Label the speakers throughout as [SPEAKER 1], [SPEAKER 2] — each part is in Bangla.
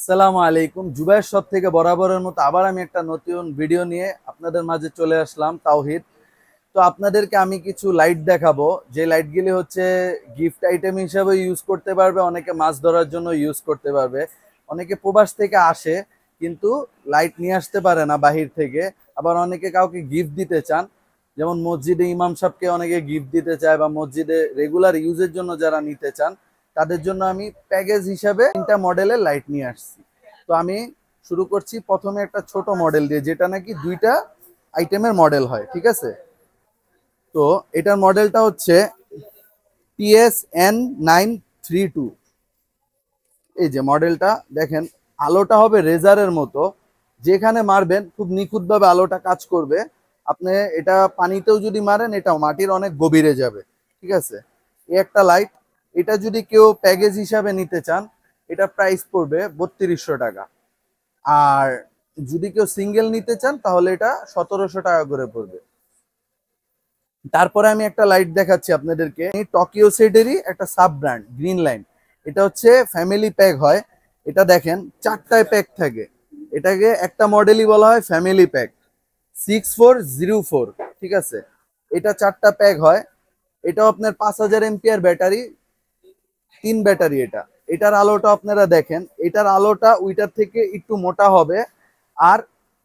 [SPEAKER 1] আসসালামু আলাইকুম। জুবাইর শপ থেকে বরাবরের মতো আবার আমি একটা নতুন ভিডিও নিয়ে আপনাদের মাঝে চলে আসলাম। তাওহিদ। তো আপনাদেরকে আমি কিছু লাইট দেখাবো, যে লাইটগুলি হচ্ছে গিফট আইটেম হিসেবে ইউজ করতে পারবে, অনেকে মাছ ধরার জন্য ইউজ করতে পারবে, অনেকে প্রবাস থেকে আসে কিন্তু লাইট নিয়ে আসতে পারে না বাহির থেকে, আবার অনেকে কাউকে গিফট দিতে চান, যেমন মসজিদে ইমাম সাহেবকে অনেকে গিফট দিতে চায় বা মসজিদে রেগুলার ইউজের জন্য যারা নিতে চান তাদের জন্য আমি প্যাকেজ হিসাবে 3টা মডেলের লাইট নিয়ে আসছি। তো আমি শুরু করছি প্রথমে একটা ছোট মডেল দিয়ে, যেটা নাকি 2টা আইটেমের মডেল হয়, ঠিক আছে? তো এটার মডেলটা হচ্ছে TSN932। এই যে মডেলটা দেখেন, আলোটা হবে রেজারের মতো, যেখানে মারবেন খুব নিখুঁতভাবে আলোটা কাজ করবে। আপনি এটা পানিতেও যদি মারেন এটা মাটির অনেক গভীরে যাবে, ঠিক আছে? এই একটা লাইট। এটা যদি কেউ প্যাকেজ হিসাবে নিতে চান, এটা প্রাইস পড়বে 3200 টাকা। আর যদি কেউ সিঙ্গেল নিতে চান তাহলে এটা 1700 টাকা করে পড়বে। তারপরে আমি একটা লাইট দেখাচ্ছি আপনাদেরকে, টোকিও সেটেরই একটা সাব ব্র্যান্ড গ্রিন লাইন। এটা হচ্ছে ফ্যামিলি প্যাক হয়। এটা দেখেন 4টায় প্যাক থাকে, এটাকে একটা মডেলই বলা হয় ফ্যামিলি প্যাক 6404, ঠিক আছে? এটা 4টা প্যাক হয়। এটাও আপনার 5000 এমপিআর ব্যাটারি, 3 ব্যাটারি। এটার আলোটা আপনারা দেখেন, এটার আলোটা ওইটার থেকে একটু মোটা হবে। আর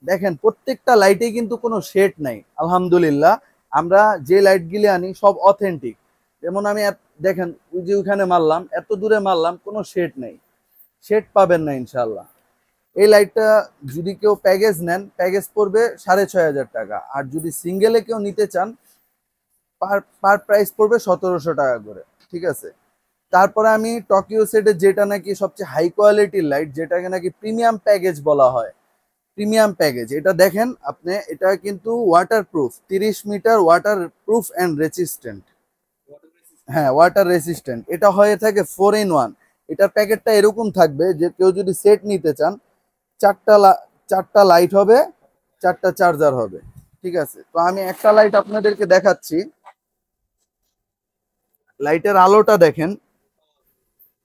[SPEAKER 1] দেখেন প্রত্যেকটা লাইটে কিন্তু কোনো শেড নাই, আলহামদুলিল্লাহ। আমরা যে লাইটগুলি আনি সব অথেন্টিক। যেমন আমি দেখেন ওই যে ওইখানে মারলাম, এত দূরে মারলাম, কোনো শেড নেই, শেড পাবেন না ইনশাল্লাহ। এই লাইটটা যদি কেউ প্যাকেজ নেন, প্যাকেজ পড়বে 6500 টাকা। আর যদি সিঙ্গেলে কেউ নিতে চান, পার পার প্রাইস পড়বে 1700 টাকা করে, ঠিক আছে? তারপরে আমি টোকিও সেটের যেটা নাকি সবচেয়ে হাই কোয়ালিটির লাইট, যেটাকে নাকি প্রিমিয়াম প্যাকেজ বলা হয়, প্রিমিয়াম প্যাকেজ, এটা দেখেন আপনি, এটা কিন্তু water proof, 30 metre water proof and resistant. হ্যাঁ, ওয়াটার রেসিস্ট্যান্ট। এটা হয়ে থাকে 4 in 1। এটার প্যাকেটটা এরকম থাকবে যে কেউ যদি সেট নিতে চান, চারটা চারটা লাইট হবে, 4টা চার্জার হবে, ঠিক আছে? তো আমি একটা লাইট আপনাদেরকে দেখাচ্ছি। লাইটের আলোটা দেখেন,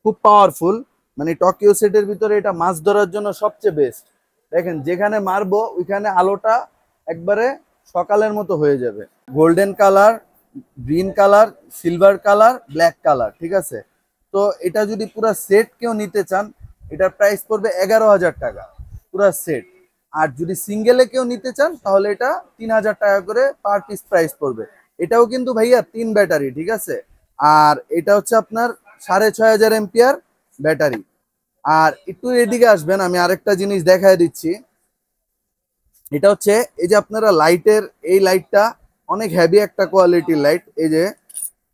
[SPEAKER 1] খুব পাওয়ারফুল। মানে টোকিও সেটের ভিতরে এটা মাছ ধরার জন্য সবচেয়ে বেস্ট। দেখেন যেখানে মারবো ওইখানে আলোটা একবারে সকালের মতো হয়ে যাবে। Golden colour, green colour, silver colour, black colour, ঠিক আছে? তো এটা যদি পুরো সেট কেউ নিতে চান, এটার প্রাইস পড়বে 11,000 টাকা পুরো সেট। আর যদি সিঙ্গেলে কেউ নিতে চান তাহলে এটা 3000 টাকা করে পার পিস প্রাইস পড়বে। এটাও কিন্তু ভাইয়া 3 ব্যাটারি, ঠিক আছে? আর এটা হচ্ছে আপনার 6500 এমপিআর ব্যাটারি। আর একটু এদিকে আসবেন, আমি আরেকটা জিনিস দেখায় দিচ্ছি। এটা হচ্ছে এই যে আপনারা লাইটের, এই লাইটটা অনেক হেভি একটা কোয়ালিটির লাইট। এই যে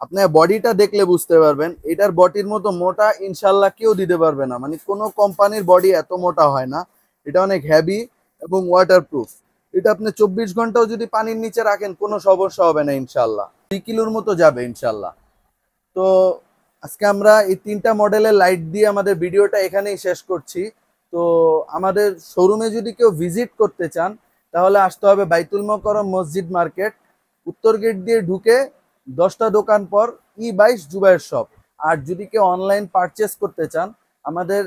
[SPEAKER 1] আপনার বডিটা দেখলে বুঝতে পারবেন, এটার বডির মতো মোটা ইনশাল্লাহ কেউ দিতে পারবে না, মানে কোনো কোম্পানির বডি এত মোটা হয় না। এটা অনেক হেভি এবং ওয়াটারপ্রুফ। এটা আপনি 24 ঘন্টাও যদি পানির নিচে রাখেন কোনো সমস্যা হবে না ইনশাল্লাহ, 2 কিলোর মতো যাবে ইনশাল্লাহ। তো আজকে আমরা এই 3টা মডেলের লাইট দিয়ে আমাদের ভিডিওটা এখানেই শেষ করছি। তো আমাদের শোরুমে যদি কেউ ভিজিট করতে চান তাহলে আসতে হবে বাইতুল মোকাররম মসজিদ মার্কেট, উত্তর গেট দিয়ে ঢুকে 10টা দোকান পর E22 জুবাইর শপ। আর যদি কেউ অনলাইন পারচেস করতে চান, আমাদের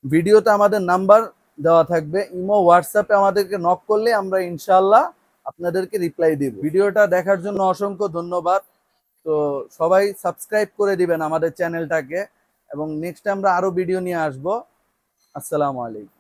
[SPEAKER 1] ভিডিওতে আমাদের নাম্বার দেওয়া থাকবে, ইমো হোয়াটসঅ্যাপে আমাদেরকে নক করলে আমরা ইনশাল্লাহ আপনাদেরকে রিপ্লাই দিব। ভিডিওটা দেখার জন্য অসংখ্য ধন্যবাদ। তো সবাই সাবস্ক্রাইব করে দিবেন আমাদের চ্যানেলটাকে, এবং নেক্সট আমরা আরো ভিডিও নিয়ে আসবো। আসসালামু আলাইকুম।